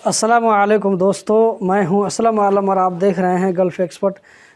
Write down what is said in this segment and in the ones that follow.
अस्सलामुअलैकुम दोस्तों, मैं हूं असलम आलम और आप देख रहे हैं गल्फ़ एक्सपर्ट।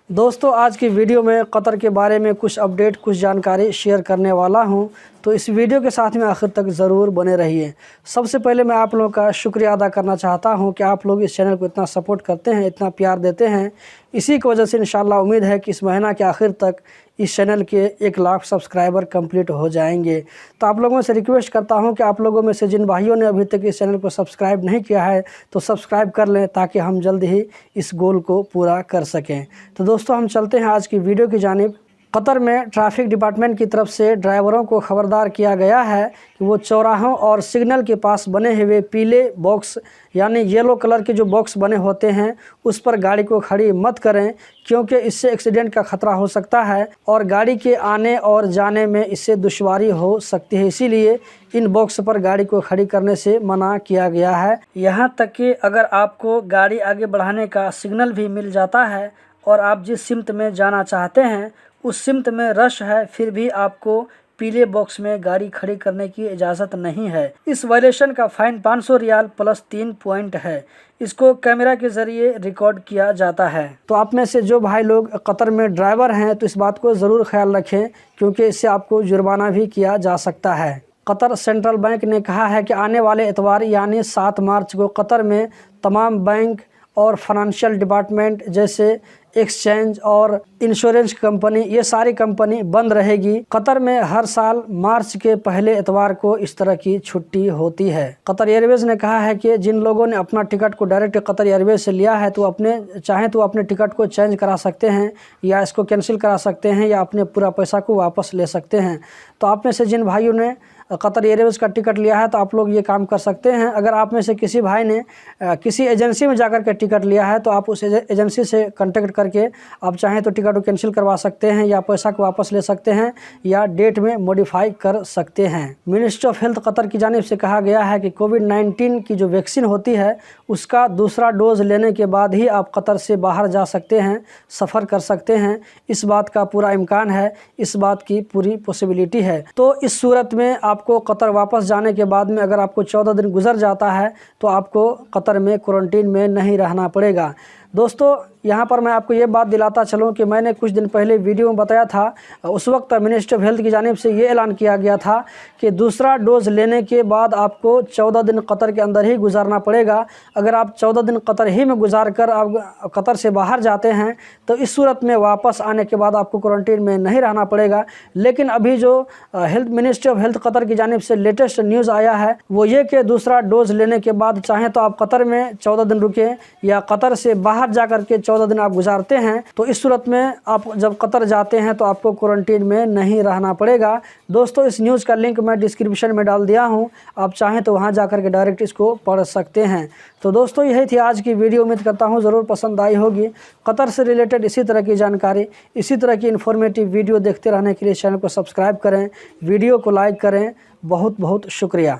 दोस्तों, आज की वीडियो में कतर के बारे में कुछ अपडेट, कुछ जानकारी शेयर करने वाला हूं, तो इस वीडियो के साथ में आखिर तक ज़रूर बने रहिए। सबसे पहले मैं आप लोगों का शुक्रिया अदा करना चाहता हूं कि आप लोग इस चैनल को इतना सपोर्ट करते हैं, इतना प्यार देते हैं। इसी की वजह से इंशाल्लाह उम्मीद है कि इस महीना के आखिर तक इस चैनल के 1 लाख सब्सक्राइबर कंप्लीट हो जाएंगे। तो आप लोगों से रिक्वेस्ट करता हूं कि आप लोगों में से जिन भाइयों ने अभी तक इस चैनल को सब्सक्राइब नहीं किया है तो सब्सक्राइब कर लें, ताकि हम जल्द ही इस गोल को पूरा कर सकें। तो दोस्तों, हम चलते हैं आज की वीडियो की जानिब। कतर में ट्रैफिक डिपार्टमेंट की तरफ से ड्राइवरों को खबरदार किया गया है कि वो चौराहों और सिग्नल के पास बने हुए पीले बॉक्स यानी येलो कलर के जो बॉक्स बने होते हैं उस पर गाड़ी को खड़ी मत करें, क्योंकि इससे एक्सीडेंट का खतरा हो सकता है और गाड़ी के आने और जाने में इससे दुश्वारी हो सकती है। इसीलिए इन बॉक्स पर गाड़ी को खड़ी करने से मना किया गया है। यहाँ तक कि अगर आपको गाड़ी आगे बढ़ाने का सिग्नल भी मिल जाता है और आप जिस सिमत में जाना चाहते हैं उस सिमत में रश है, फिर भी आपको पीले बॉक्स में गाड़ी खड़ी करने की इजाज़त नहीं है। इस वायलेशन का फ़ाइन 500 रियाल प्लस 3 पॉइंट है। इसको कैमरा के ज़रिए रिकॉर्ड किया जाता है। तो आप में से जो भाई लोग कतर में ड्राइवर हैं तो इस बात को ज़रूर ख्याल रखें, क्योंकि इससे आपको जुर्माना भी किया जा सकता है। कतर सेंट्रल बैंक ने कहा है कि आने वाले इतवार यानी 7 मार्च को कतर में तमाम बैंक और फाइनेंशियल डिपार्टमेंट जैसे एक्सचेंज और इंश्योरेंस कंपनी, ये सारी कंपनी बंद रहेगी। कतर में हर साल मार्च के पहले इतवार को इस तरह की छुट्टी होती है। कतर एयरवेज ने कहा है कि जिन लोगों ने अपना टिकट को डायरेक्ट कतर एयरवेज से लिया है तो अपने टिकट को चेंज करा सकते हैं या इसको कैंसिल करा सकते हैं या अपने पूरा पैसा को वापस ले सकते हैं। तो आप में से जिन भाइयों ने कतर एयरवेज का टिकट लिया है तो आप लोग ये काम कर सकते हैं। अगर आप में से किसी भाई ने किसी एजेंसी में जाकर के टिकट लिया है तो आप उस एजेंसी से कांटेक्ट करके आप चाहें तो टिकट को कैंसिल करवा सकते हैं या पैसा को वापस ले सकते हैं या डेट में मॉडिफाई कर सकते हैं। मिनिस्ट्री ऑफ हेल्थ कतर की जानिब से कहा गया है कि कोविड-19 की जो वैक्सीन होती है उसका दूसरा डोज लेने के बाद ही आप कतर से बाहर जा सकते हैं, सफ़र कर सकते हैं। इस बात का पूरा इम्कान है, इस बात की पूरी पॉसिबिलिटी है। तो इस सूरत में आपको कतर वापस जाने के बाद में अगर आपको 14 दिन गुजर जाता है तो आपको कतर में क्वारंटीन में नहीं रहना पड़ेगा। दोस्तों, यहाँ पर मैं आपको ये बात दिलाता चलूँ कि मैंने कुछ दिन पहले वीडियो में बताया था, उस वक्त मिनिस्ट्री ऑफ हेल्थ की जानिब से ये ऐलान किया गया था कि दूसरा डोज लेने के बाद आपको 14 दिन कतर के अंदर ही गुजारना पड़ेगा। अगर आप 14 दिन कतर ही में गुजार कर आप कतर से बाहर जाते हैं तो इस सूरत में वापस आने के बाद आपको क्वारंटीन में नहीं रहना पड़ेगा। लेकिन अभी जो मिनिस्ट्री ऑफ हेल्थ कतर की जानिब से लेटेस्ट न्यूज़ आया है वो ये कि दूसरा डोज लेने के बाद चाहें तो आप कतर में 14 दिन रुकें या कतर से बाहर जाकर के 14 दिन आप गुजारते हैं तो इस सूरत में आप जब कतर जाते हैं तो आपको क्वारंटीन में नहीं रहना पड़ेगा। दोस्तों, इस न्यूज़ का लिंक मैं डिस्क्रिप्शन में डाल दिया हूं, आप चाहें तो वहां जाकर के डायरेक्ट इसको पढ़ सकते हैं। तो दोस्तों, यही थी आज की वीडियो। उम्मीद करता हूं ज़रूर पसंद आई होगी। कतर से रिलेटेड इसी तरह की जानकारी, इसी तरह की इन्फॉर्मेटिव वीडियो देखते रहने के लिए चैनल को सब्सक्राइब करें, वीडियो को लाइक करें। बहुत बहुत शुक्रिया।